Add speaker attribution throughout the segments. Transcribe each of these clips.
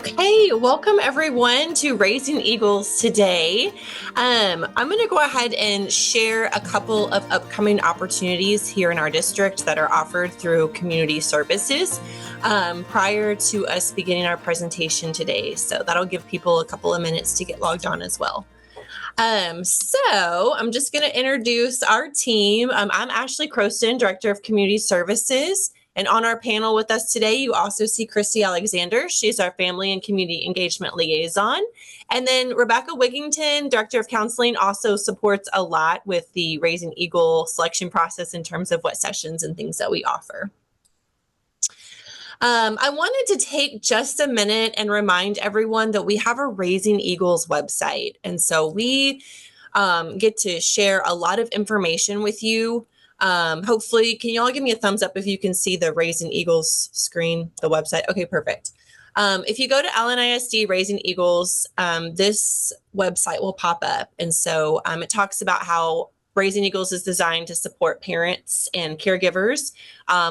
Speaker 1: Okay, welcome everyone to Raising Eagles today. I'm going to go ahead and share a couple of upcoming opportunities here in our district that are offered through community services prior to us beginning our presentation today. So that'll give people a couple of minutes to get logged on as well. So I'm just going to introduce our team. I'm Ashley Preston, Director of Community Services. And on our panel with us today, you also see Christy Alexander. She's our Family and Community Engagement Liaison. And then Rebecca Wigington, Director of Counseling, also supports a lot with the Raising Eagle selection process in terms of what sessions and things that we offer. I wanted to take just a minute and remind everyone that we have a Raising Eagles website. And so we get to share a lot of information with you. Hopefully, can you all give me a thumbs up if you can see the Raising Eagles screen, the website? Okay, perfect. If you go to Allen ISD Raising Eagles, this website will pop up. And so it talks about how Raising Eagles is designed to support parents and caregivers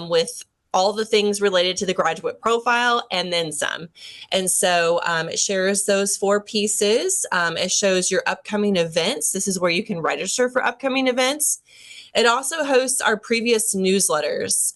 Speaker 1: with all the things related to the graduate profile and then some. And so it shares those 4 pieces. It shows your upcoming events. This is where you can register for upcoming events. It also hosts our previous newsletters.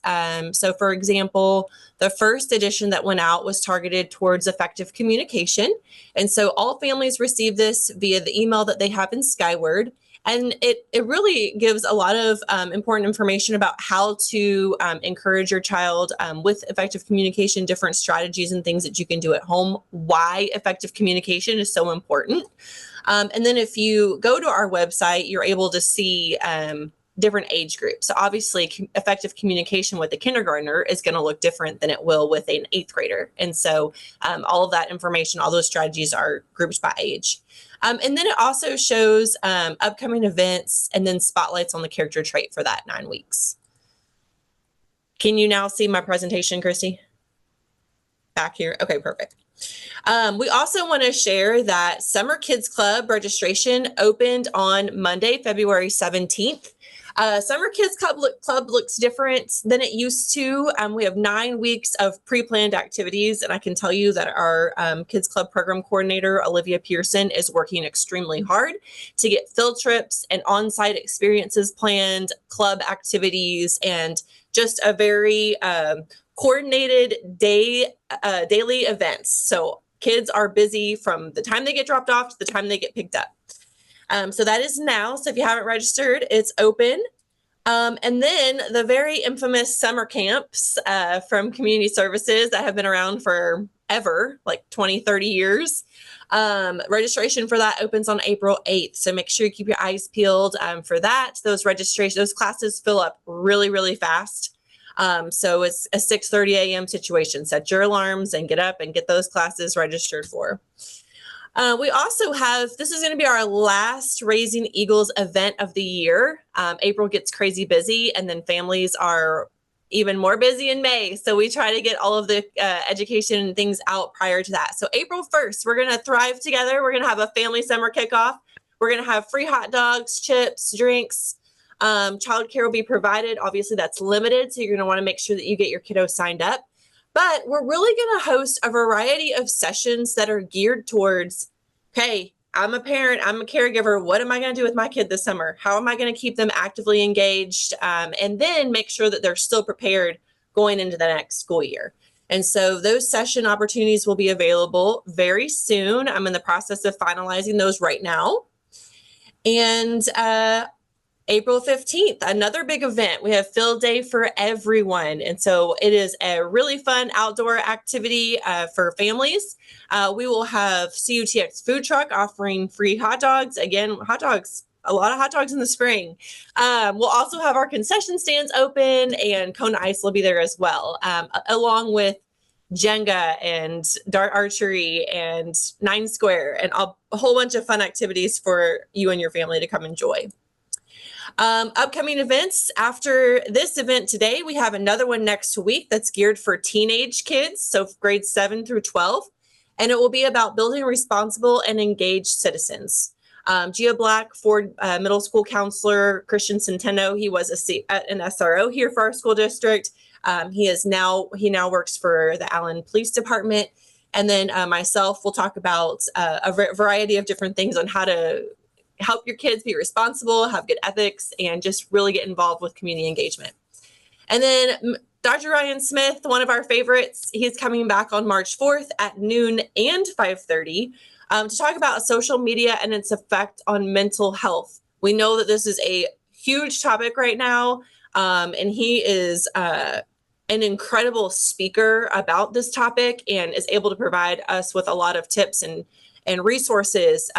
Speaker 1: So for example, the first edition that went out was targeted towards effective communication. And so all families receive this via the email that they have in Skyward. And it really gives a lot of important information about how to encourage your child with effective communication, different strategies and things that you can do at home, why effective communication is so important. And then if you go to our website, you're able to see different age groups. So obviously effective communication with a kindergartner is going to look different than it will with an 8th grader. And so all of that information, all those strategies are grouped by age. And then it also shows upcoming events and then spotlights on the character trait for that 9 weeks. Can you now see my presentation, Christy? Back here? Okay, perfect. We also want to share that Summer Kids Club registration opened on Monday, February 17th. Summer Kids Club looks different than it used to. We have 9 weeks of pre-planned activities, and I can tell you that our Kids Club program coordinator, Olivia Pearson, is working extremely hard to get field trips and on-site experiences planned, club activities, and just a very coordinated daily events. So kids are busy from the time they get dropped off to the time they get picked up. So that is now. So if you haven't registered, it's open. And then the very infamous summer camps from community services that have been around forever, like 20, 30 years. Registration for that opens on April 8th. So make sure you keep your eyes peeled for that. Those classes fill up really, really fast. So it's a 6:30 a.m. situation. Set your alarms and get up and get those classes registered for. We also have, this is going to be our last Raising Eagles event of the year. April gets crazy busy, and then families are even more busy in May. So we try to get all of the education and things out prior to that. So April 1st, we're going to thrive together. We're going to have a family summer kickoff. We're going to have free hot dogs, chips, drinks. Childcare will be provided. Obviously, that's limited, so you're going to want to make sure that you get your kiddo signed up. But we're really going to host a variety of sessions that are geared towards, okay, I'm a parent, I'm a caregiver. What am I going to do with my kid this summer? How am I going to keep them actively engaged? And then make sure that they're still prepared going into the next school year. And so those session opportunities will be available very soon. I'm in the process of finalizing those right now. And April 15th, another big event. We have Field Day for everyone. And so it is a really fun outdoor activity for families. We will have CUTX food truck offering free hot dogs. Again, hot dogs, a lot of hot dogs in the spring. We'll also have our concession stands open, and Kona Ice will be there as well, along with Jenga and dart archery and 9 Square and a whole bunch of fun activities for you and your family to come enjoy. Upcoming events after this event today, we have another one next week that's geared for teenage kids, so grades 7 through 12, and it will be about building responsible and engaged citizens. Gia Black, Ford Middle School counselor, Christian Centeno, he was an SRO here for our school district. He now works for the Allen Police Department. And then myself will talk about a variety of different things on how to help your kids be responsible, have good ethics, and just really get involved with community engagement. And then Dr. Ryan Smith, one of our favorites, he's coming back on March 4th at noon and 5:30 to talk about social media and its effect on mental health. We know that this is a huge topic right now, and he is an incredible speaker about this topic and is able to provide us with a lot of tips and resources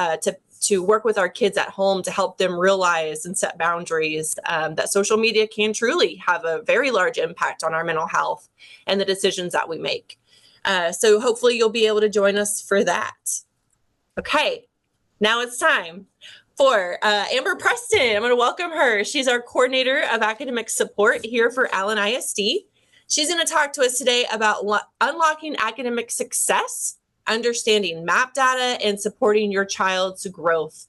Speaker 1: to work with our kids at home to help them realize and set boundaries that social media can truly have a very large impact on our mental health and the decisions that we make. So hopefully you'll be able to join us for that. Okay, now it's time for Amber Preston. I'm going to welcome her. She's our coordinator of academic support here for Allen ISD. She's going to talk to us today about unlocking academic success, understanding MAP data, and supporting your child's growth.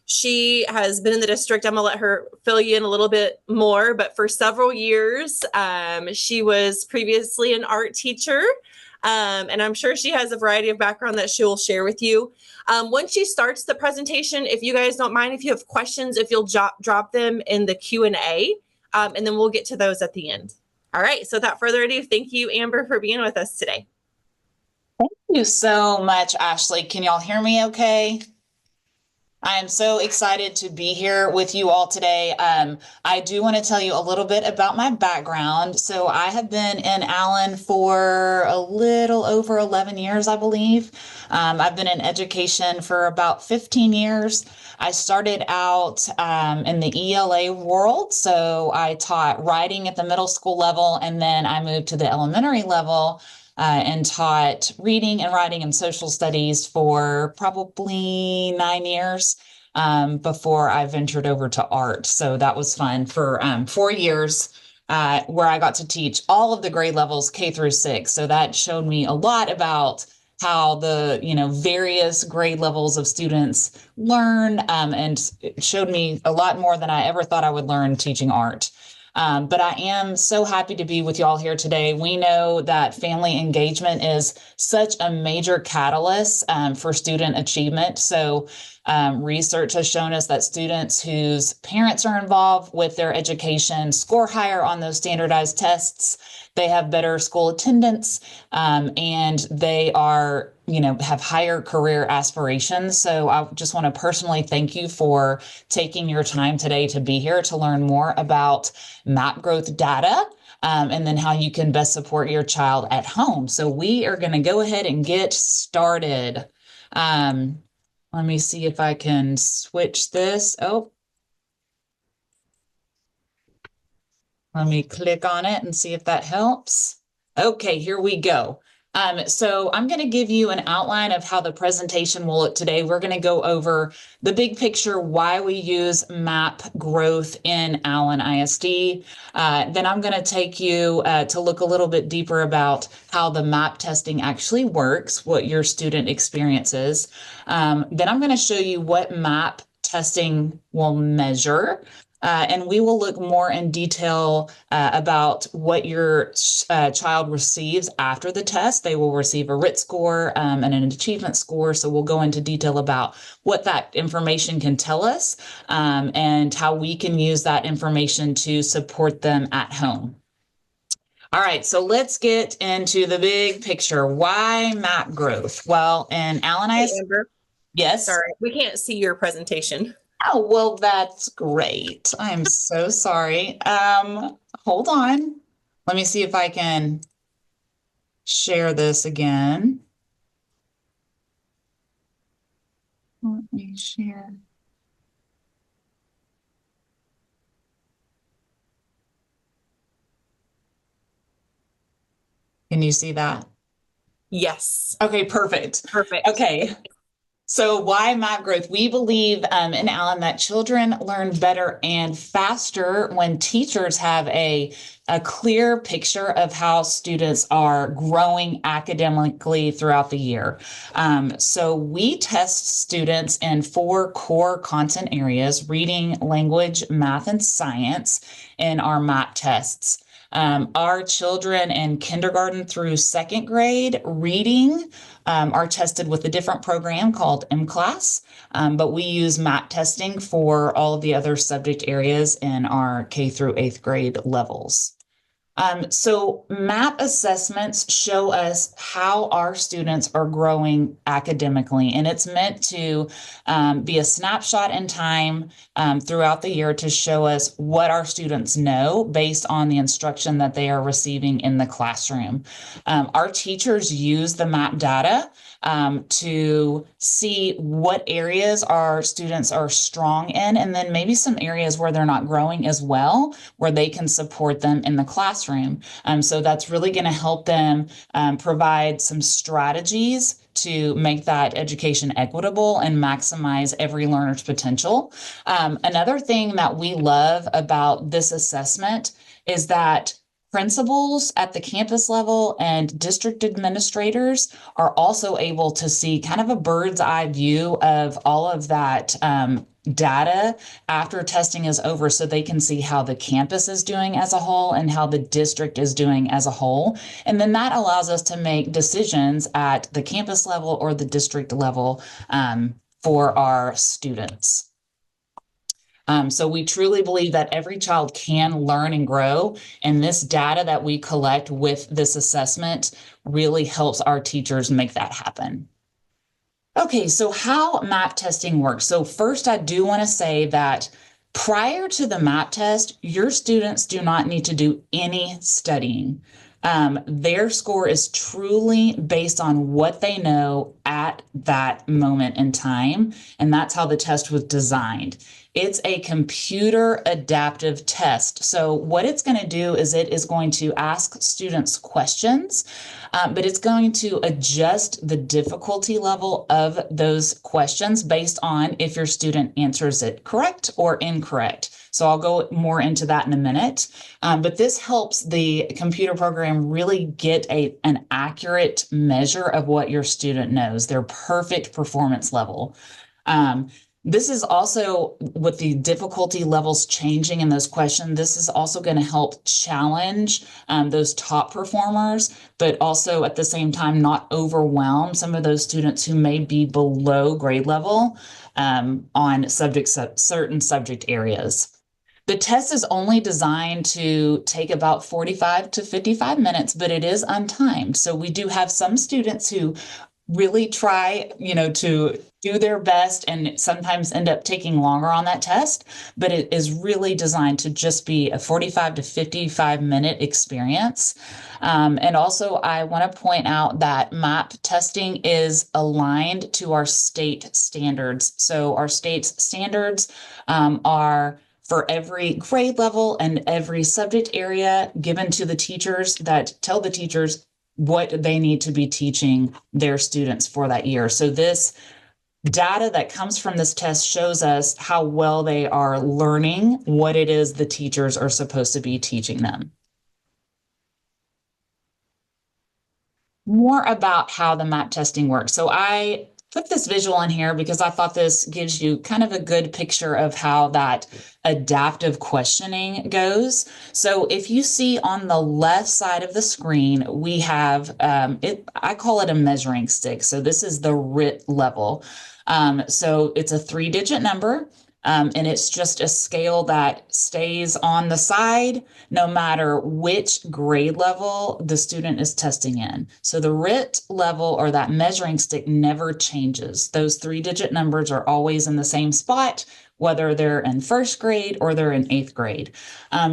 Speaker 1: She has been in the district. I'm going to let her fill you in a little bit more, but for several years, she was previously an art teacher, and I'm sure she has a variety of background that she will share with you. Once she starts the presentation, if you guys don't mind, if you have questions, if you'll drop them in the Q&A, and then we'll get to those at the end. All right, so without further ado, thank you, Amber, for being with us today.
Speaker 2: Thank you so much, Ashley. Can y'all hear me okay? I am so excited to be here with you all today. I do want to tell you a little bit about my background. So I have been in Allen for a little over 11 years, I believe. I've been in education for about 15 years. I started out in the ELA world. So I taught writing at the middle school level, and then I moved to the elementary level and taught reading and writing and social studies for probably 9 years before I ventured over to art. So that was fun for 4 years where I got to teach all of the grade levels K through 6. So that showed me a lot about how the various grade levels of students learn, and it showed me a lot more than I ever thought I would learn teaching art. But I am so happy to be with y'all here today. We know that family engagement is such a major catalyst for student achievement. So research has shown us that students whose parents are involved with their education score higher on those standardized tests. They have better school attendance, and they are have higher career aspirations. So I just want to personally thank you for taking your time today to be here to learn more about MAP growth data, and then how you can best support your child at home. So we are going to go ahead and get started. Let me see if I can switch this. Oh, let me click on it and see if that helps. Okay, here we go. So I'm going to give you an outline of how the presentation will look today. We're going to go over the big picture, why we use MAP growth in Allen ISD. Then I'm going to take you to look a little bit deeper about how the MAP testing actually works, what your student experiences. Then I'm going to show you what MAP testing will measure. And we will look more in detail about what your child receives after the test. They will receive a RIT score and an achievement score. So we'll go into detail about what that information can tell us and how we can use that information to support them at home. All right, so let's get into the big picture. Why MAP growth? Well, in Allen ISD,
Speaker 1: hey, Amber.
Speaker 2: Yes.
Speaker 1: Sorry, we can't see your presentation.
Speaker 2: Oh, well, that's great. I'm so sorry. Hold on. Let me see if I can share this again. Let me share. Can you see that?
Speaker 1: Yes.
Speaker 2: Okay, perfect.
Speaker 1: Perfect.
Speaker 2: Okay. So why MAP growth? We believe in Allen that children learn better and faster when teachers have a clear picture of how students are growing academically throughout the year. So we test students in 4 core content areas: reading, language, math, and science in our MAP tests. Our children in kindergarten through second grade reading are tested with a different program called M-Class, but we use MAP testing for all of the other subject areas in our K through 8th grade levels. So MAP assessments show us how our students are growing academically, and it's meant to be a snapshot in time throughout the year to show us what our students know based on the instruction that they are receiving in the classroom. Our teachers use the MAP data to see what areas our students are strong in, and then maybe some areas where they're not growing as well, where they can support them in the classroom. So that's really going to help them provide some strategies to make that education equitable and maximize every learner's potential. Another thing that we love about this assessment is that principals at the campus level and district administrators are also able to see kind of a bird's eye view of all of that data after testing is over, so they can see how the campus is doing as a whole and how the district is doing as a whole. And then that allows us to make decisions at the campus level or the district level for our students. So we truly believe that every child can learn and grow, and this data that we collect with this assessment really helps our teachers make that happen. Okay, so how MAP testing works. So first, I do want to say that prior to the MAP test, your students do not need to do any studying. Their score is truly based on what they know at that moment in time, and that's how the test was designed. It's a computer adaptive test. So what it's going to do is it is going to ask students questions, but it's going to adjust the difficulty level of those questions based on if your student answers it correct or incorrect. So I'll go more into that in a minute. But this helps the computer program really get an accurate measure of what your student knows, their perfect performance level. This is also, with the difficulty levels changing in those questions, this is also going to help challenge those top performers, but also at the same time not overwhelm some of those students who may be below grade level on certain subject areas. The test is only designed to take about 45 to 55 minutes, but it is untimed. So we do have some students who really try, to do their best and sometimes end up taking longer on that test, but it is really designed to just be a 45 to 55 minute experience. And also I want to point out that MAP testing is aligned to our state standards. So our state's standards are for every grade level and every subject area given to the teachers that tell the teachers what they need to be teaching their students for that year. So this data that comes from this test shows us how well they are learning what it is the teachers are supposed to be teaching them. More about how the MAP testing works. So I put this visual in here because I thought this gives you kind of a good picture of how that adaptive questioning goes. So if you see on the left side of the screen, we have, I call it a measuring stick. So this is the RIT level. So it's a 3-digit number. And it's just a scale that stays on the side no matter which grade level the student is testing in. So the RIT level, or that measuring stick, never changes. Those 3-digit numbers are always in the same spot, whether they're in 1st grade or they're in 8th grade.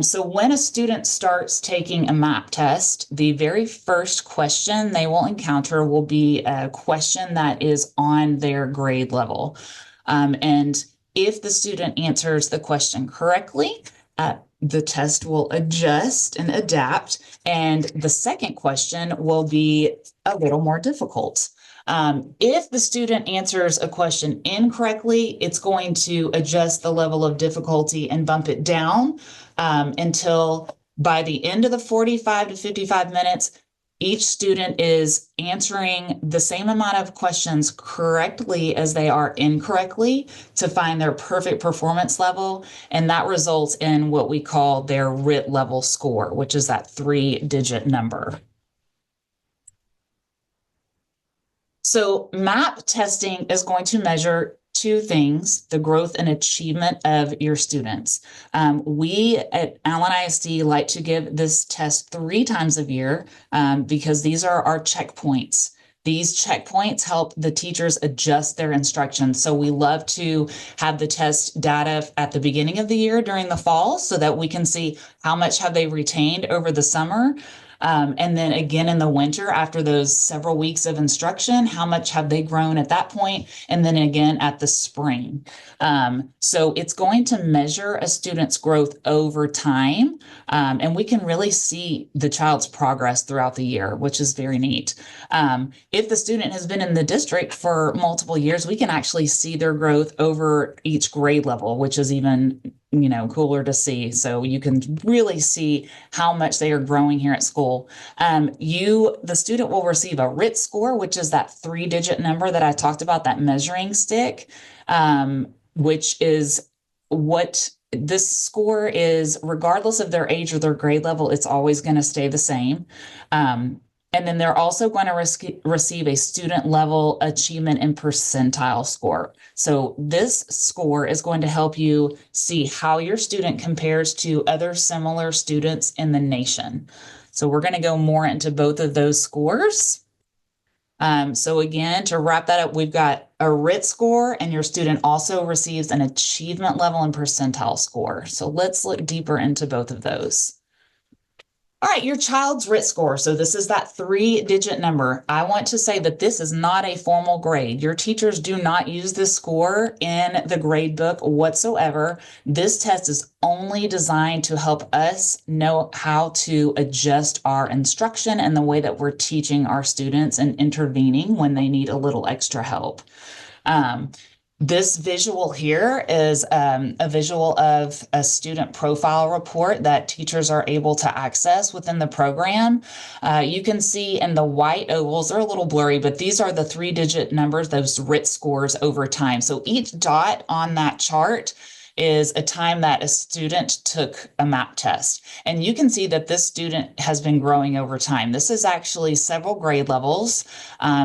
Speaker 2: So when a student starts taking a MAP test, the very first question they will encounter will be a question that is on their grade level. And if the student answers the question correctly, the test will adjust and adapt, and the second question will be a little more difficult. If the student answers a question incorrectly, it's going to adjust the level of difficulty and bump it down until by the end of the 45 to 55 minutes, Each student is answering the same amount of questions correctly as they are incorrectly to find their perfect performance level. And that results in what we call their RIT level score, which is that 3-digit number. So MAP testing is going to measure two things: the growth and achievement of your students. We at Allen ISD like to give this test 3 times a year because these are our checkpoints. These checkpoints help the teachers adjust their instruction. So we love to have the test data at the beginning of the year during the fall so that we can see how much have they retained over the summer. And then again in the winter, after those several weeks of instruction, how much have they grown at that point? And then again at the spring. So it's going to measure a student's growth over time. And we can really see the child's progress throughout the year, which is very neat. If the student has been in the district for multiple years, we can actually see their growth over each grade level, which is even cooler to see. So you can really see how much they are growing here at school. The student will receive a RIT score, which is that 3-digit number that I talked about, that measuring stick, which is what this score is. Regardless of their age or their grade level, it's always going to stay the same. And then they're also going to receive a student level achievement and percentile score. So this score is going to help you see how your student compares to other similar students in the nation. So we're going to go more into both of those scores. So again, to wrap that up, we've got a RIT score, and your student also receives an achievement level and percentile score. So let's look deeper into both of those. All right, your child's RIT score. So this is that 3-digit number. I want to say that this is not a formal grade. Your teachers do not use this score in the grade book whatsoever. This test is only designed to help us know how to adjust our instruction and the way that we're teaching our students and intervening when they need a little extra help. This visual here is a visual of a student profile report that teachers are able to access within the program. You can see in the white ovals, they're a little blurry, but these are the 3-digit numbers, those RIT scores over time. So each dot on that chart is a time that a student took a MAP test. And you can see that this student has been growing over time. This is actually several grade levels.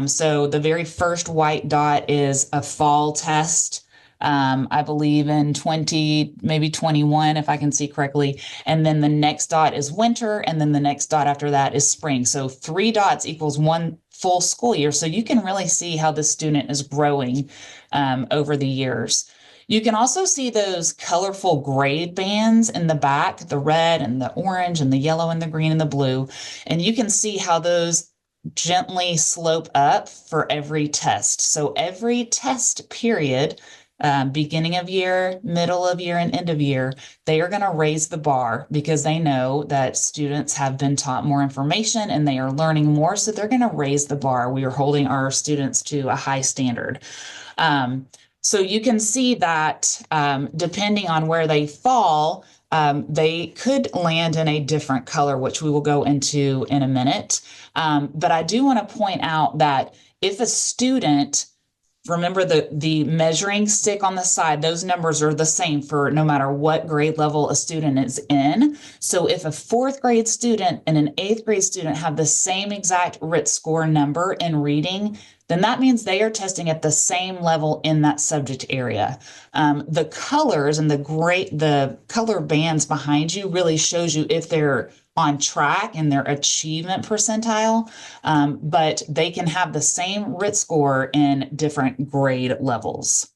Speaker 2: So the very first white dot is a fall test, I believe in 20, maybe 21, if I can see correctly. And then the next dot is winter, and then the next dot after that is spring. So 3 dots equals 1 full school year. So you can really see how the student is growing over the years. You can also see those colorful grade bands in the back, the red and the orange and the yellow and the green and the blue. And you can see how those gently slope up for every test. So every test period, beginning of year, middle of year, and end of year, they are going to raise the bar because they know that students have been taught more information and they are learning more. So they're going to raise the bar. We are holding our students to a high standard. So you can see that depending on where they fall, they could land in a different color, which we will go into in a minute. But I do want to point out that if a student, remember the measuring stick on the side, those numbers are the same for no matter what grade level a student is in. So if a 4th grade student and an 8th grade student have the same exact RIT score number in reading, then that means they are testing at the same level in that subject area. The colors and the color bands behind you really shows you if they're on track in their achievement percentile, but they can have the same RIT score in different grade levels.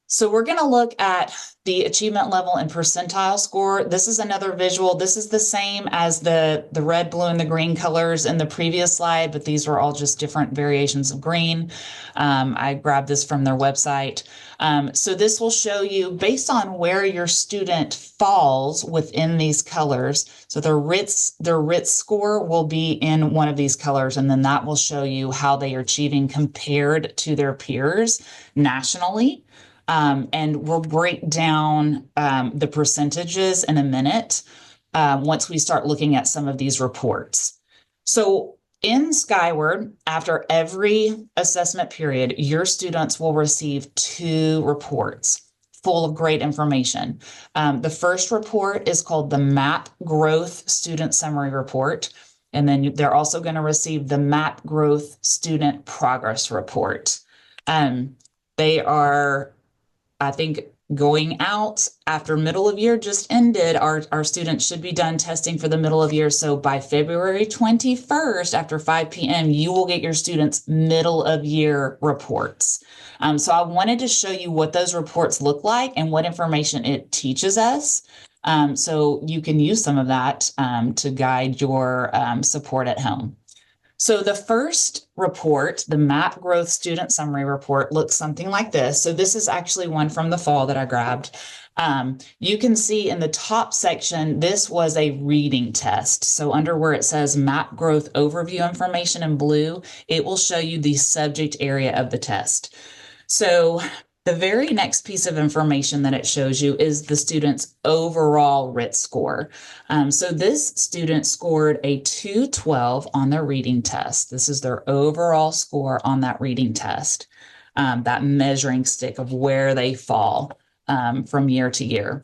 Speaker 2: So we're going to look at the achievement level and percentile score. This is another visual. This is the same as the red, blue, and the green colors in the previous slide, but these are all just different variations of green. I grabbed this from their website. So this will show you based on where your student falls within these colors. So their RIT score will be in one of these colors, and then that will show you how they are achieving compared to their peers nationally. And we'll break down the percentages in a minute. once we start looking at some of these reports. So in Skyward, after every assessment period, your students will receive 2 reports full of great information. The first report is called the MAP Growth Student Summary Report. And then they're also going to receive the MAP Growth Student Progress Report. They are, I think, going out after middle of year just ended. Our students should be done testing for the middle of year. So by February 21st, after 5 p.m., you will get your students' middle of year reports. So I wanted to show you what those reports look like and what information it teaches us. So you can use some of that to guide your support at home. So the first report, the MAP Growth Student Summary Report, looks something like this. So this is actually one from the fall that I grabbed. You can see in the top section, this was a reading test. So under where it says MAP Growth Overview Information in blue, it will show you the subject area of the test. So the very next piece of information that it shows you is the student's overall RIT score. So this student scored a 212 on their reading test. This is their overall score on that reading test, that measuring stick of where they fall from year to year.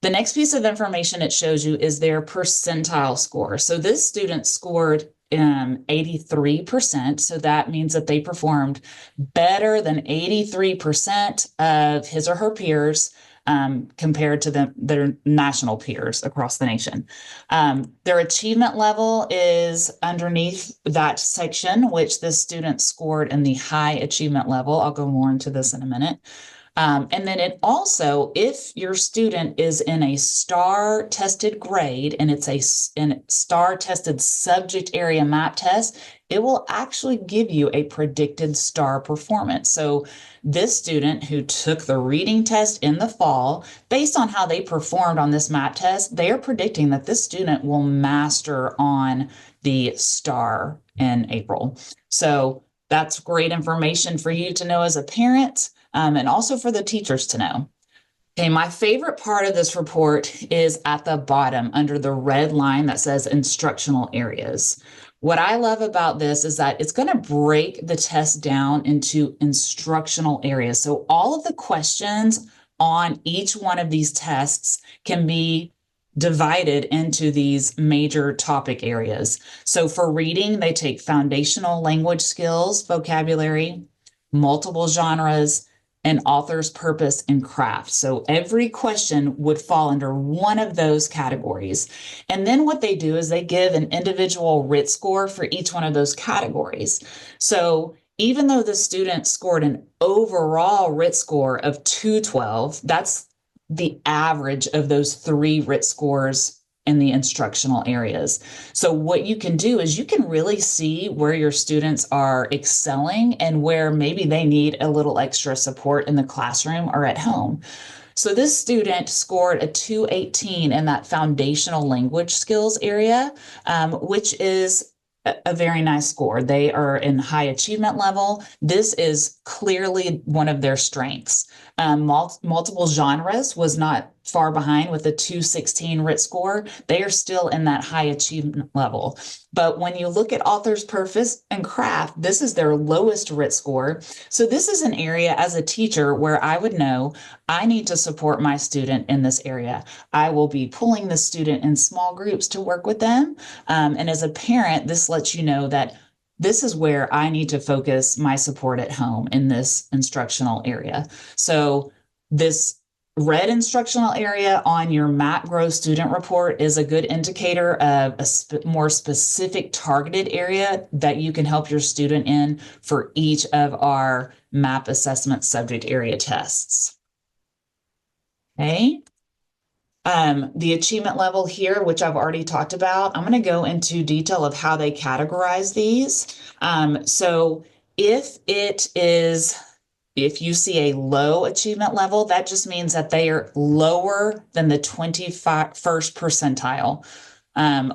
Speaker 2: The next piece of information it shows you is their percentile score. So this student scored 83%. So that means that they performed better than 83% of his or her peers compared to their national peers across the nation. Their achievement level is underneath that section, which this student scored in the high achievement level. I'll go more into this in a minute. And then it also, if your student is in a STAR tested grade and it's a STAR tested subject area map test, it will actually give you a predicted STAR performance. So this student who took the reading test in the fall, based on how they performed on this map test, they are predicting that this student will master on the STAR in April. So that's great information for you to know as a parent. And also for the teachers to know. Okay, my favorite part of this report is at the bottom under the red line that says instructional areas. What I love about this is that it's going to break the test down into instructional areas. So all of the questions on each one of these tests can be divided into these major topic areas. So for reading, they take foundational language skills, vocabulary, multiple genres, and author's purpose and craft. So every question would fall under one of those categories. And then what they do is they give an individual RIT score for each one of those categories. So even though the student scored an overall RIT score of 212, that's the average of those 3 RIT scores in the instructional areas. So what you can do is you can really see where your students are excelling and where maybe they need a little extra support in the classroom or at home. So this student scored a 218 in that foundational language skills area, which is a very nice score. They are in high achievement level. This is clearly one of their strengths. Multiple genres was not far behind with a 216 RIT score. They are still in that high achievement level. But when you look at author's purpose and craft, this is their lowest RIT score. So this is an area as a teacher where I would know I need to support my student in this area. I will be pulling the student in small groups to work with them. And as a parent, this lets you know that this is where I need to focus my support at home in this instructional area. So this red instructional area on your MAP Growth student report is a good indicator of a more specific targeted area that you can help your student in for each of our MAP assessment subject area tests. Okay. The achievement level here, which I've already talked about, I'm going to go into detail of how they categorize these. So if you see a low achievement level, that just means that they are lower than the 21st percentile.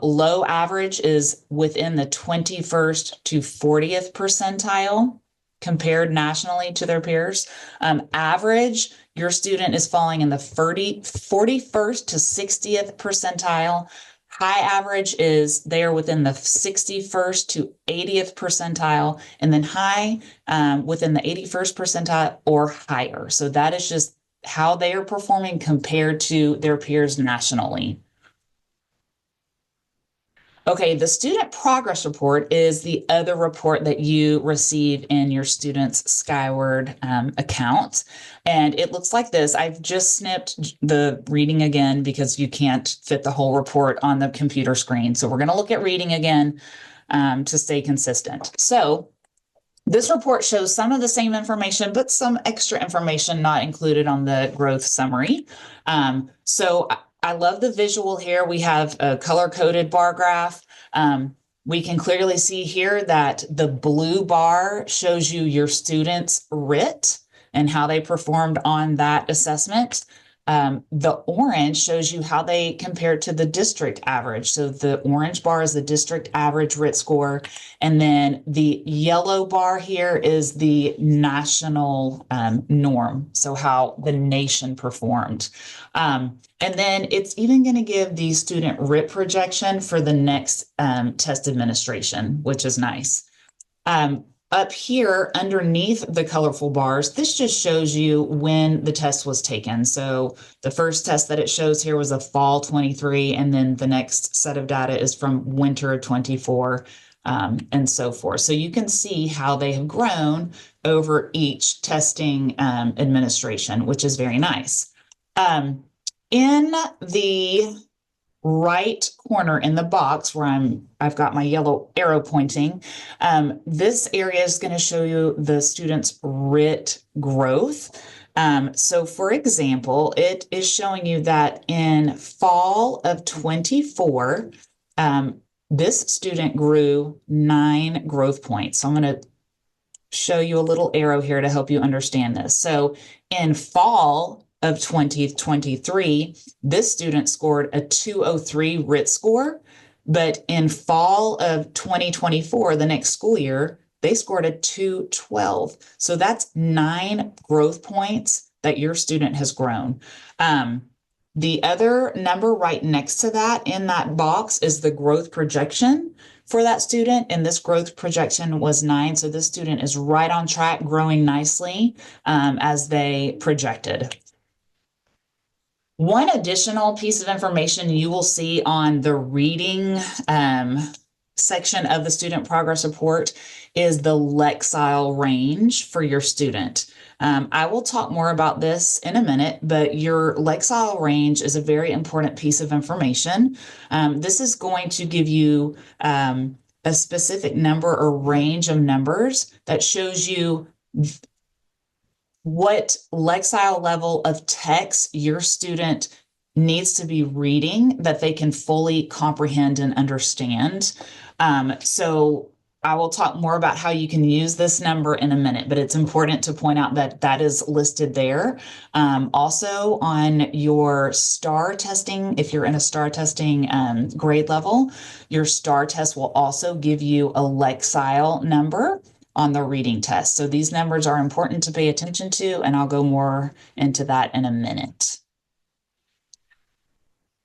Speaker 2: Low average is within the 21st to 40th percentile compared nationally to their peers. Average your student is falling in the 41st to 60th percentile. High average is there within the 61st to 80th percentile, and then high within the 81st percentile or higher. So that is just how they are performing compared to their peers nationally. Okay, the student progress report is the other report that you receive in your student's Skyward account. And it looks like this. I've just snipped the reading again because you can't fit the whole report on the computer screen. So we're going to look at reading again to stay consistent. So this report shows some of the same information, but some extra information not included on the growth summary. So I love the visual here. We have a color-coded bar graph. We can clearly see here that the blue bar shows you your students' RIT and how they performed on that assessment. The orange shows you how they compare to the district average. So the orange bar is the district average RIT score. And then the yellow bar here is the national norm. So how the nation performed. And then it's even going to give the student RIT projection for the next test administration, which is nice. Up here underneath the colorful bars, this just shows you when the test was taken. So the first test that it shows here was a fall 23, and then the next set of data is from winter 24, and so forth. So you can see how they have grown over each testing administration, which is very nice. In the right corner in the box where I've got my yellow arrow pointing, this area is going to show you the student's RIT growth. So for example, it is showing you that in fall of 24, this student grew 9 growth points. So I'm going to show you a little arrow here to help you understand this. So in fall of 2023, this student scored a 203 RIT score, but in fall of 2024, the next school year, they scored a 212. So that's 9 growth points that your student has grown. The other number right next to that in that box is the growth projection for that student, and this growth projection was 9. So this student is right on track, growing nicely as they projected. One additional piece of information you will see on the reading section of the student progress report is the Lexile range for your student. I will talk more about this in a minute, but your Lexile range is a very important piece of information. This is going to give you a specific number or range of numbers that shows you what Lexile level of text your student needs to be reading that they can fully comprehend and understand. So I will talk more about how you can use this number in a minute, but it's important to point out that that is listed there. Also on your STAR testing, if you're in a STAR testing grade level, your STAR test will also give you a Lexile number on the reading test. So these numbers are important to pay attention to, and I'll go more into that in a minute.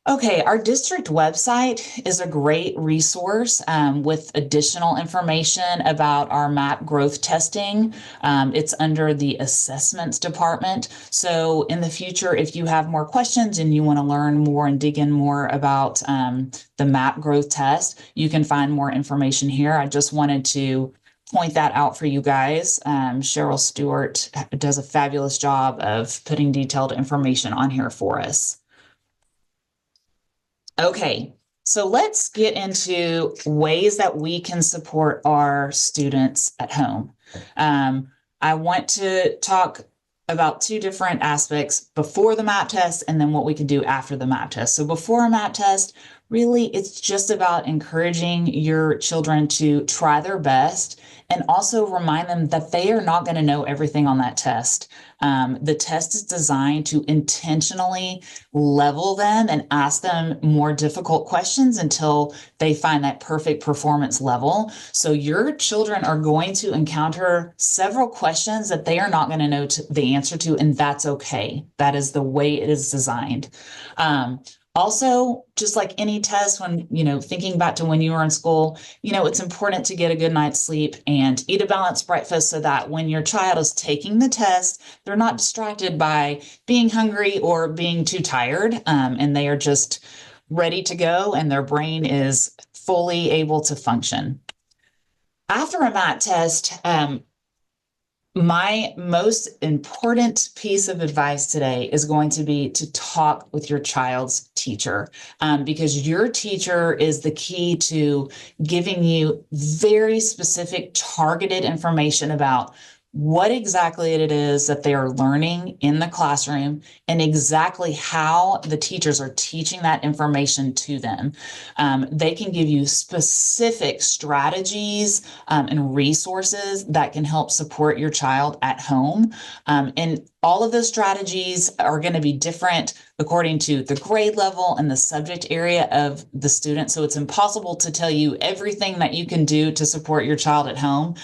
Speaker 2: Okay, our district website is a great resource with additional information about our MAP growth testing. It's under the assessments department. So in the future, if you have more questions and you want to learn more and dig in more about the MAP growth test, you can find more information here. I just wanted to point that out for you guys. Cheryl Stewart does a fabulous job of putting detailed information on here for us. Okay, so let's get into ways that we can support our students at home. I want to talk about 2 different aspects before the MAP test and then what we can do after the MAP test. So before a MAP test, Really, it's just about encouraging your children to try their best and also remind them that they are not going to know everything on that test. The test is designed to intentionally level them and ask them more difficult questions until they find that perfect performance level. So your children are going to encounter several questions that they are not going to know the answer to, and that's okay. That is the way it is designed. Also, just like any test, when, thinking back to when you were in school, it's important to get a good night's sleep and eat a balanced breakfast so that when your child is taking the test, they're not distracted by being hungry or being too tired, and they are just ready to go and their brain is fully able to function. After a MAT test, my most important piece of advice today is going to be to talk with your child's teacher, because your teacher is the key to giving you very specific, targeted information about what exactly it is that they are learning in the classroom and exactly how the teachers are teaching that information to them. They can give you specific strategies and resources that can help support your child at home. And all of those strategies are going to be different according to the grade level and the subject area of the student. So it's impossible to tell you everything that you can do to support your child at home.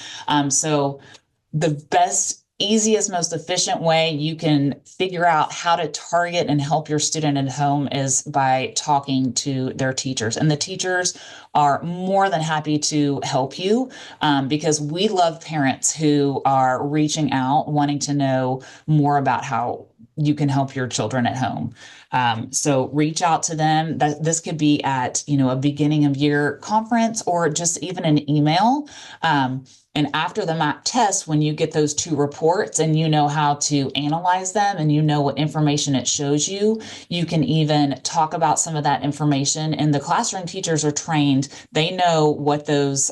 Speaker 2: So the best, easiest, most efficient way you can figure out how to target and help your student at home is by talking to their teachers. And the teachers are more than happy to help you, because we love parents who are reaching out, wanting to know more about how you can help your children at home. So reach out to them. This could be at, a beginning of year conference or just even an email. And after the MAP test, when you get those two reports and you know how to analyze them and you know what information it shows you, you can even talk about some of that information. And the classroom teachers are trained. They know what those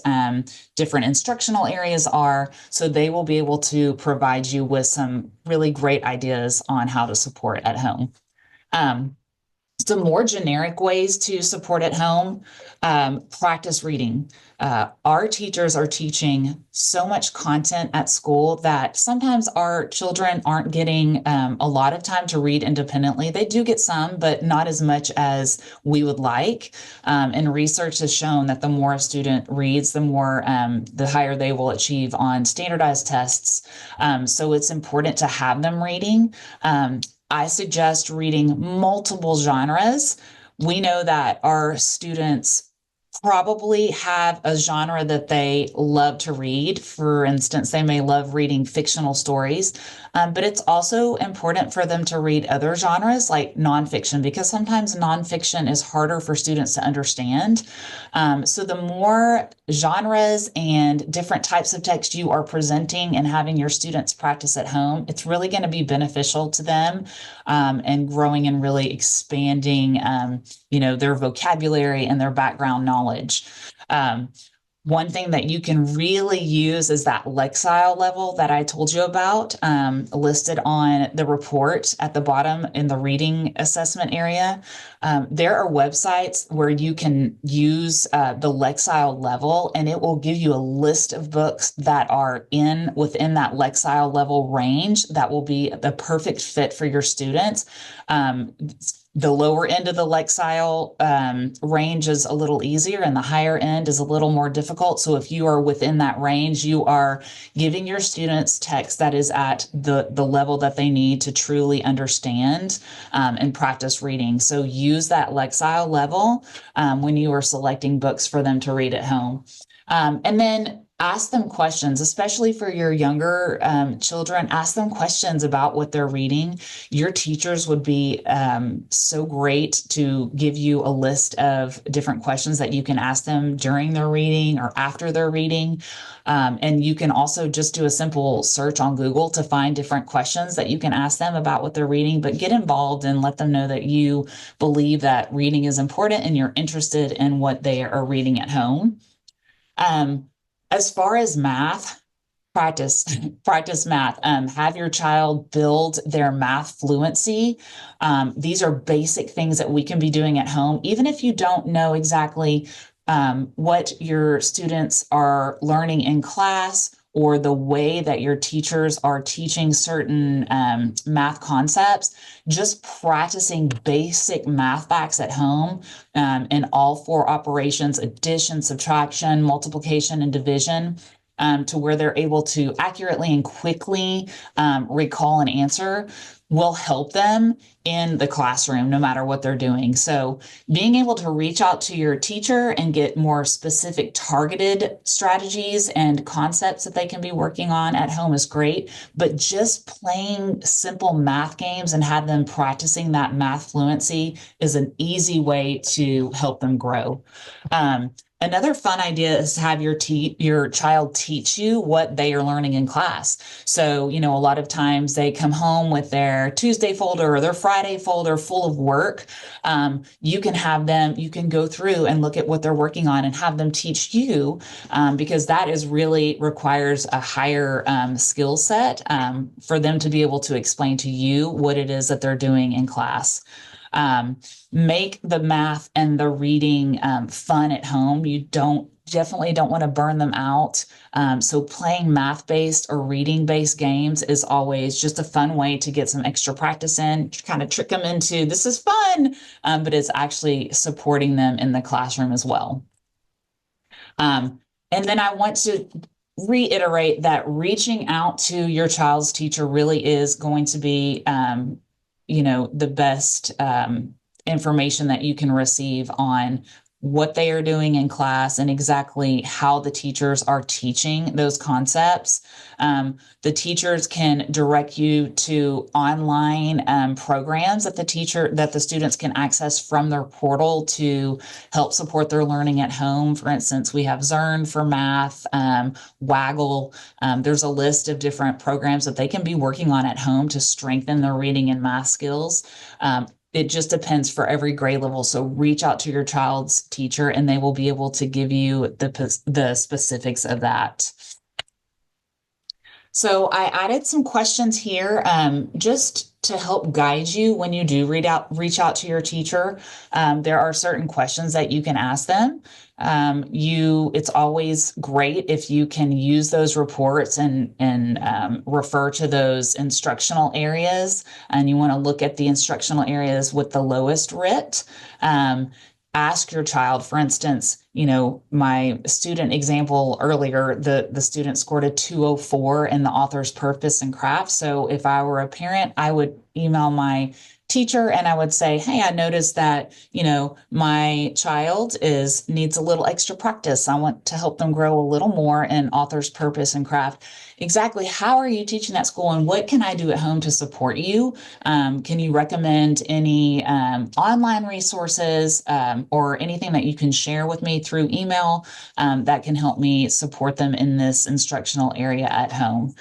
Speaker 2: different instructional areas are. So they will be able to provide you with some really great ideas on how to support at home. Some more generic ways to support at home, practice reading. Our teachers are teaching so much content at school that sometimes our children aren't getting a lot of time to read independently. They do get some, but not as much as we would like. And research has shown that the more a student reads, the higher they will achieve on standardized tests. So it's important to have them reading. I suggest reading multiple genres. We know that our students probably have a genre that they love to read. For instance, they may love reading fictional stories, but it's also important for them to read other genres like nonfiction, because sometimes nonfiction is harder for students to understand. So the more genres and different types of text you are presenting and having your students practice at home, it's really going to be beneficial to them, and growing and really expanding, their vocabulary and their background knowledge. One thing that you can really use is that Lexile level that I told you about, listed on the report at the bottom in the reading assessment area. There are websites where you can use the Lexile level, and it will give you a list of books that are within that Lexile level range that will be the perfect fit for your students. The lower end of the Lexile range is a little easier, and the higher end is a little more difficult. So if you are within that range, you are giving your students text that is at the level that they need to truly understand and practice reading. So use that Lexile level when you are selecting books for them to read at home. And then ask them questions, especially for your younger children. Ask them questions about what they're reading. Your teachers would be so great to give you a list of different questions that you can ask them during their reading or after their reading. And you can also just do a simple search on Google to find different questions that you can ask them about what they're reading, but get involved and let them know that you believe that reading is important and you're interested in what they are reading at home. As far as math, Practice, practice math. Have your child build their math fluency. These are basic things that we can be doing at home, even if you don't know exactly what your students are learning in class or the way that your teachers are teaching certain math concepts. Just practicing basic math facts at home in all four operations: addition, subtraction, multiplication, and division, to where they're able to accurately and quickly recall an answer, will help them in the classroom, no matter what they're doing. So being able to reach out to your teacher and get more specific targeted strategies and concepts that they can be working on at home is great. But just playing simple math games and have them practicing that math fluency is an easy way to help them grow. Another fun idea is to have your child teach you what they are learning in class. So, a lot of times they come home with their Tuesday folder or their Friday folder full of work. You can go through and look at what they're working on and have them teach you, because that is really requires a higher skill set for them to be able to explain to you what it is that they're doing in class. Make the math and the reading fun at home. You definitely don't want to burn them out. So playing math-based or reading-based games is always just a fun way to get some extra practice in, to kind of trick them into this is fun, but it's actually supporting them in the classroom as well. And then I want to reiterate that reaching out to your child's teacher really is going to be the best information that you can receive on what they are doing in class and exactly how the teachers are teaching those concepts. The teachers can direct you to online programs that the students can access from their portal to help support their learning at home. For instance, we have Zern for math, Waggle. There's a list of different programs that they can be working on at home to strengthen their reading and math skills. It just depends for every grade level. So reach out to your child's teacher and they will be able to give you the specifics of that. So I added some questions here just to help guide you when you do reach out to your teacher. There are certain questions that you can ask them. It's always great if you can use those reports and refer to those instructional areas. And you want to look at the instructional areas with the lowest RIT. Ask your child, for instance, my student example earlier, the student scored a 204 in the author's purpose and craft. So if I were a parent, I would email my teacher and I would say, hey, I noticed that, my child needs a little extra practice. I want to help them grow a little more in author's purpose and craft. Exactly how are you teaching that school and what can I do at home to support you? Can you recommend any online resources or anything that you can share with me through email that can help me support them in this instructional area at home?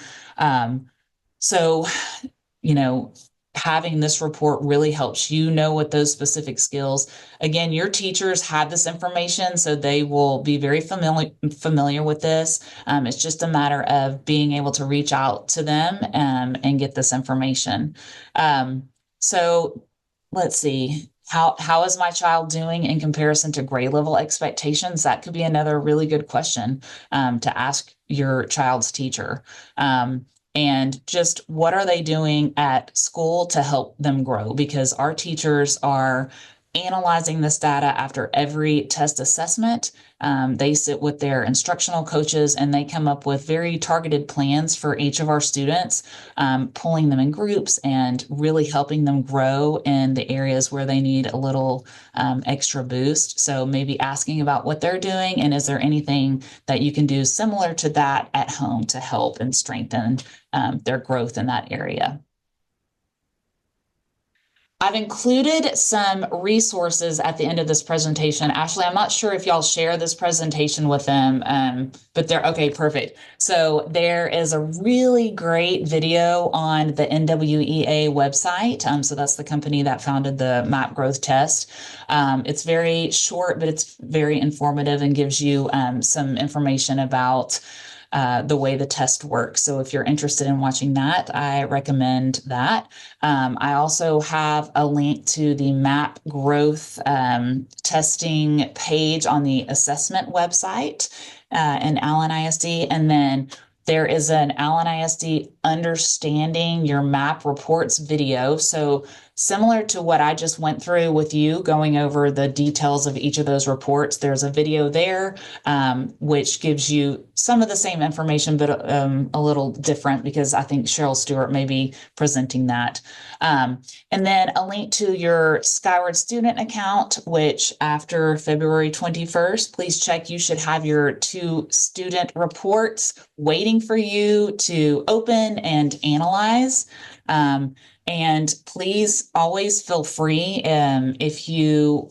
Speaker 2: So, having this report really helps you know what those specific skills. Again, your teachers have this information, so they will be very familiar with this. It's just a matter of being able to reach out to them and get this information. So let's see. How is my child doing in comparison to grade level expectations? That could be another really good question to ask your child's teacher. And just what are they doing at school to help them grow? Because our teachers are analyzing this data after every test assessment. They sit with their instructional coaches and they come up with very targeted plans for each of our students, pulling them in groups and really helping them grow in the areas where they need a little extra boost. So maybe asking about what they're doing and is there anything that you can do similar to that at home to help and strengthen their growth in that area. I've included some resources at the end of this presentation. Ashley, I'm not sure if y'all share this presentation with them, but they're okay, perfect. So there is a really great video on the NWEA website. So that's the company that founded the MAP growth test. It's very short, but it's very informative and gives you some information about the way the test works. So if you're interested in watching that, I recommend that. I also have a link to the MAP growth testing page on the assessment website in Allen ISD. And then there is an Allen ISD understanding your MAP reports video. So similar to what I just went through with you, going over the details of each of those reports, there's a video there, which gives you some of the same information, but a little different, because I think Cheryl Stewart may be presenting that. And then a link to your Skyward student account, which after February 21st, please check. You should have your 2 student reports waiting for you to open and analyze. And please always feel free, if you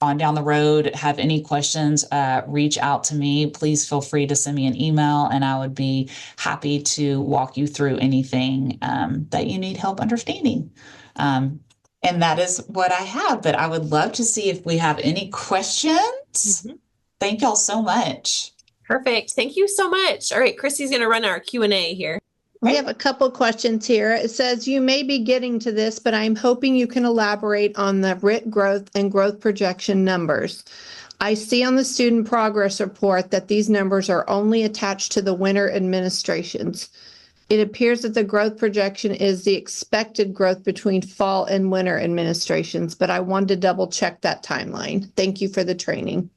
Speaker 2: on down the road have any questions, reach out to me. Please feel free to send me an email, and I would be happy to walk you through anything that you need help understanding. And that is what I have, but I would love to see if we have any questions. Mm-hmm. Thank y'all so much.
Speaker 1: Perfect. Thank you so much. All right, Christy's going to run our Q&A here.
Speaker 3: We have a couple questions here. It says, you may be getting to this, but I'm hoping you can elaborate on the RIT growth and growth projection numbers. I see on the student progress report that these numbers are only attached to the winter administrations. It appears that the growth projection is the expected growth between fall and winter administrations, but I wanted to double check that timeline. Thank you for the training.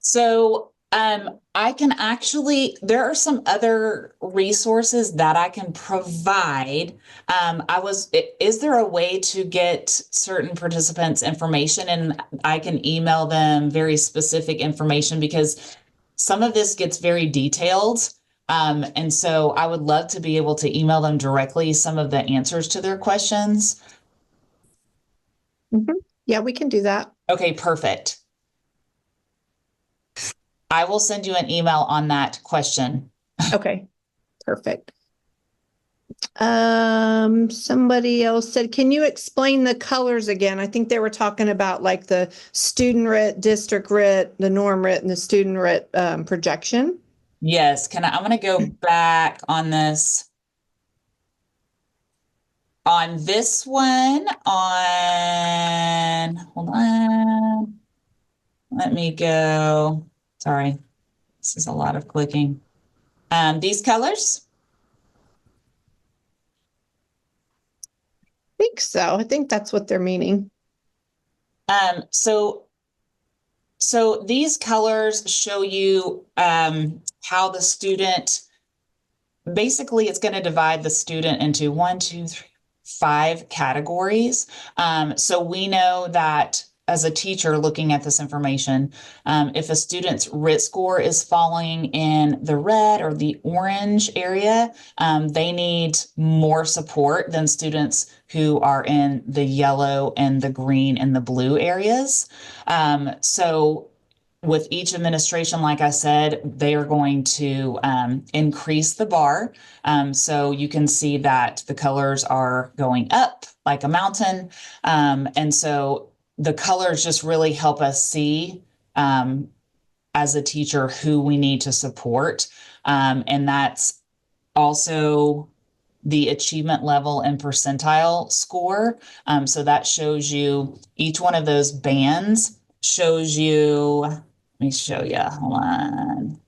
Speaker 2: So I can actually, there are some other resources that I can provide. Is there a way to get certain participants information, and I can email them very specific information, because some of this gets very detailed. And so I would love to be able to email them directly some of the answers to their questions.
Speaker 3: Mm-hmm. Yeah, we can do that.
Speaker 2: Okay, perfect. I will send you an email on that question.
Speaker 3: Okay, perfect. Somebody else said, can you explain the colors again? I think they were talking about like the student RIT, district RIT, the norm RIT, and the student RIT projection.
Speaker 2: Yes, I'm going to go back on this. On this one, hold on. Let me go. Sorry, this is a lot of clicking. These colors?
Speaker 3: I think so. I think that's what they're meaning.
Speaker 2: So these colors show you how the student, basically it's going to divide the student into 1, 2, 3, 5 categories. So we know that as a teacher looking at this information, if a student's RIT score is falling in the red or the orange area, they need more support than students who are in the yellow and the green and the blue areas. So with each administration, like I said, they are going to increase the bar. So you can see that the colors are going up like a mountain. And so the colors just really help us see as a teacher who we need to support. And that's also the achievement level and percentile score. So that shows you each one of those bands shows you, let me show you, hold on.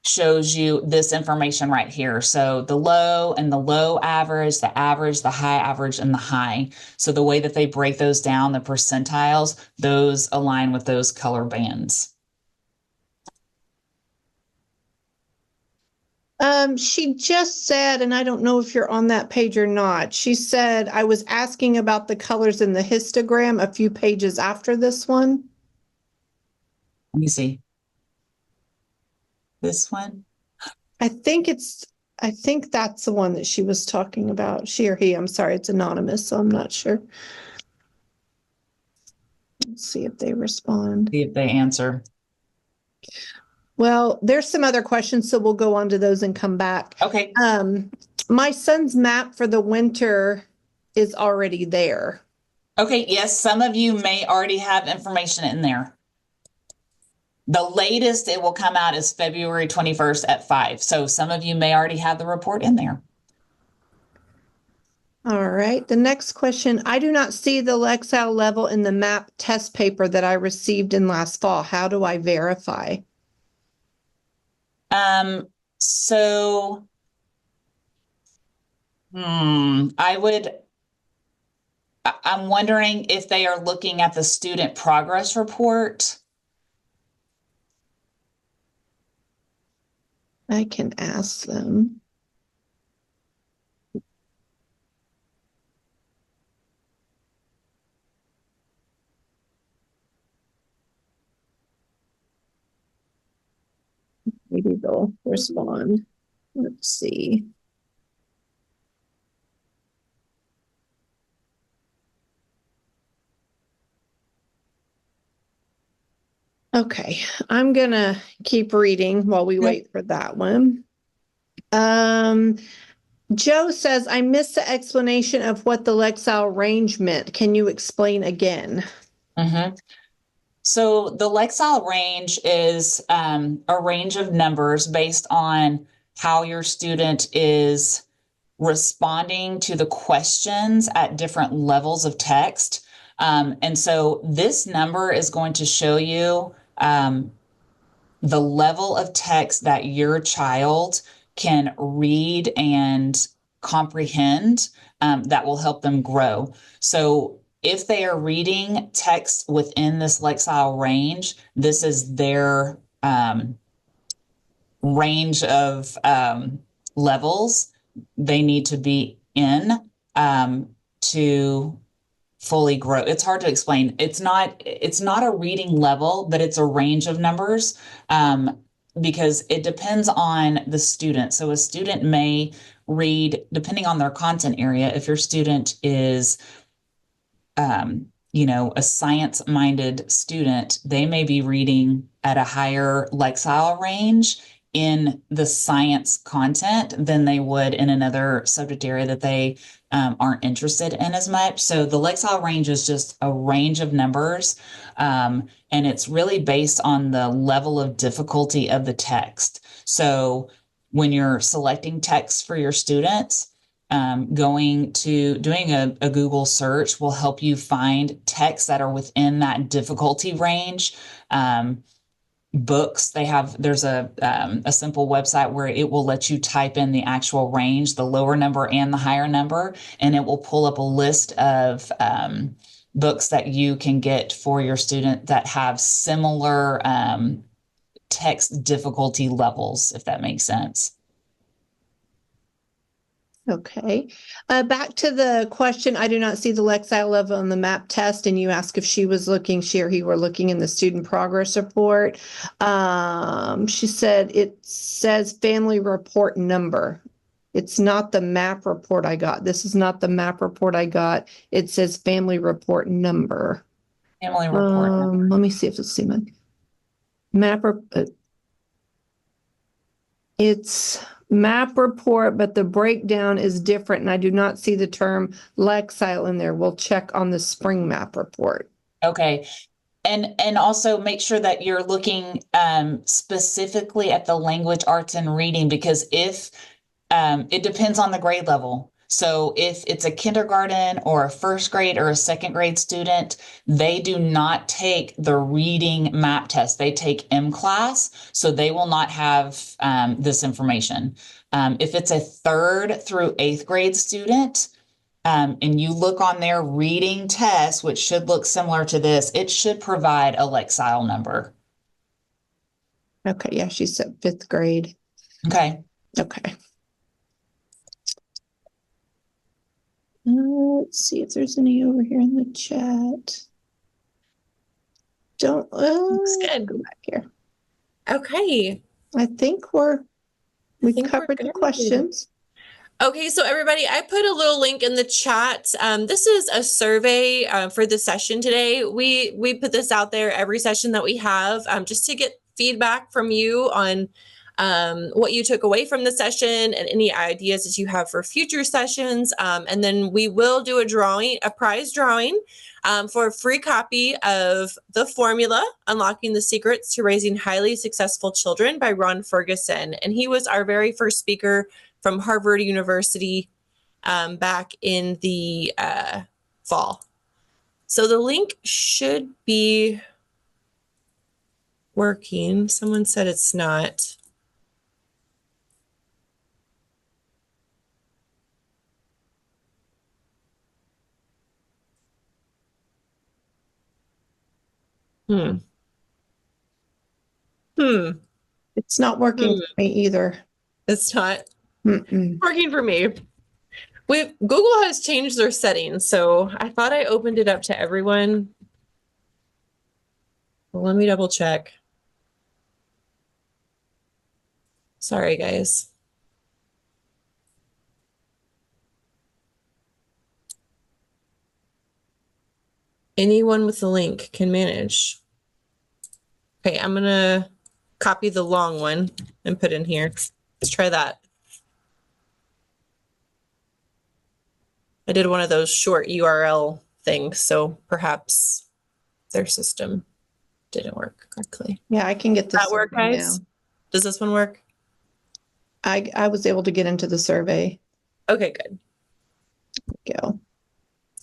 Speaker 2: Shows you this information right here. So the low and the low average, the high average, and the high. So the way that they break those down, the percentiles, those align with those color bands.
Speaker 3: She just said, and I don't know if you're on that page or not, she said, I was asking about the colors in the histogram a few pages after this one.
Speaker 2: Let me see. This one?
Speaker 3: I think that's the one that she was talking about. She or he, I'm sorry, it's anonymous, so I'm not sure. Let's see if they respond.
Speaker 2: See if they answer.
Speaker 3: Well, there's some other questions, so we'll go on to those and come back.
Speaker 2: Okay.
Speaker 3: My son's map for the winter is already there.
Speaker 2: Okay, yes, some of you may already have information in there. The latest it will come out is February 21st at 5. So some of you may already have the report in there.
Speaker 3: All right. The next question, I do not see the Lexile level in the MAP test paper that I received in last fall. How do I verify?
Speaker 2: So I'm wondering if they are looking at the student progress report.
Speaker 3: I can ask them. Maybe they'll respond. Let's see. Okay, I'm gonna keep reading while we wait for that one. Joe says, I missed the explanation of what the Lexile range meant. Can you explain again?
Speaker 2: So the Lexile range is a range of numbers based on how your student is responding to the questions at different levels of text. And so this number is going to show you the level of text that your child can read and comprehend that will help them grow. So if they are reading text within this Lexile range, this is their range of levels they need to be in to fully grow. It's hard to explain. It's not a reading level, but it's a range of numbers because it depends on the student. So a student may read, depending on their content area, if your student is a science-minded student, they may be reading at a higher Lexile range in the science content than they would in another subject area that they aren't interested in as much. So the Lexile range is just a range of numbers, and it's really based on the level of difficulty of the text. So when you're selecting text for your students, doing a Google search will help you find texts that are within that difficulty range. Books, there's a simple website where it will let you type in the actual range, the lower number and the higher number, and it will pull up a list of books that you can get for your student that have similar text difficulty levels, if that makes sense.
Speaker 3: Okay. Back to the question, I do not see the Lexile level on the MAP test, and you asked if she was looking, she or he were looking in the student progress report. She said it says family report number. It's not the MAP report I got. This is not the MAP report I got. It says family report number.
Speaker 2: Family report number.
Speaker 3: Let me see if it's the MAP. It's MAP report, but the breakdown is different, and I do not see the term Lexile in there. We'll check on the spring MAP report.
Speaker 2: Okay. And also make sure that you're looking specifically at the language arts and reading, because if it depends on the grade level. So if it's a kindergarten or a first grade or a second grade student, they do not take the reading MAP test. They take M-Class, so they will not have this information. If it's a 3rd through 8th grade student, and you look on their reading test, which should look similar to this, it should provide a Lexile number.
Speaker 3: Okay, yeah, she said 5th grade.
Speaker 2: Okay.
Speaker 3: Okay. Let's see if there's any over here in the chat. Looks good. Go back here.
Speaker 1: Okay.
Speaker 3: I think we covered the questions.
Speaker 1: Okay, so everybody, I put a little link in the chat. This is a survey for the session today. We put this out there every session that we have just to get feedback from you on what you took away from the session and any ideas that you have for future sessions. And then we will do a prize drawing for a free copy of The Formula, Unlocking the Secrets to Raising Highly Successful Children by Ron Ferguson. And he was our very first speaker from Harvard University back in the fall. So the link should be working. Someone said it's not.
Speaker 3: It's not working for me either.
Speaker 1: It's not working for me. Google has changed their settings, so I thought I opened it up to everyone. Well, let me double check. Sorry, guys. Anyone with the link can manage. Okay, I'm gonna copy the long one and put in here. Let's try that. I did one of those short URL things, so perhaps their system didn't work correctly.
Speaker 3: Yeah, I can get this.
Speaker 1: Does that work, guys? Now. Does this one work?
Speaker 3: I was able to get into the survey.
Speaker 1: Okay, good.
Speaker 3: There we go.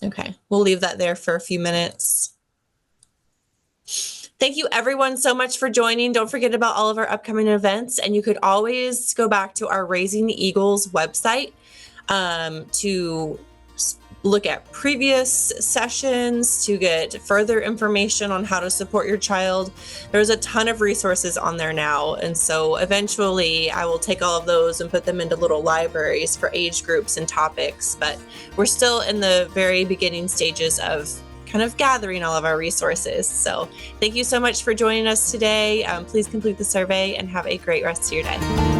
Speaker 1: Okay, we'll leave that there for a few minutes. Thank you everyone so much for joining. Don't forget about all of our upcoming events, and you could always go back to our Raising Eagles website to look at previous sessions, to get further information on how to support your child. There's a ton of resources on there now, and so eventually I will take all of those and put them into little libraries for age groups and topics, but we're still in the very beginning stages of kind of gathering all of our resources. So thank you so much for joining us today. Please complete the survey and have a great rest of your day.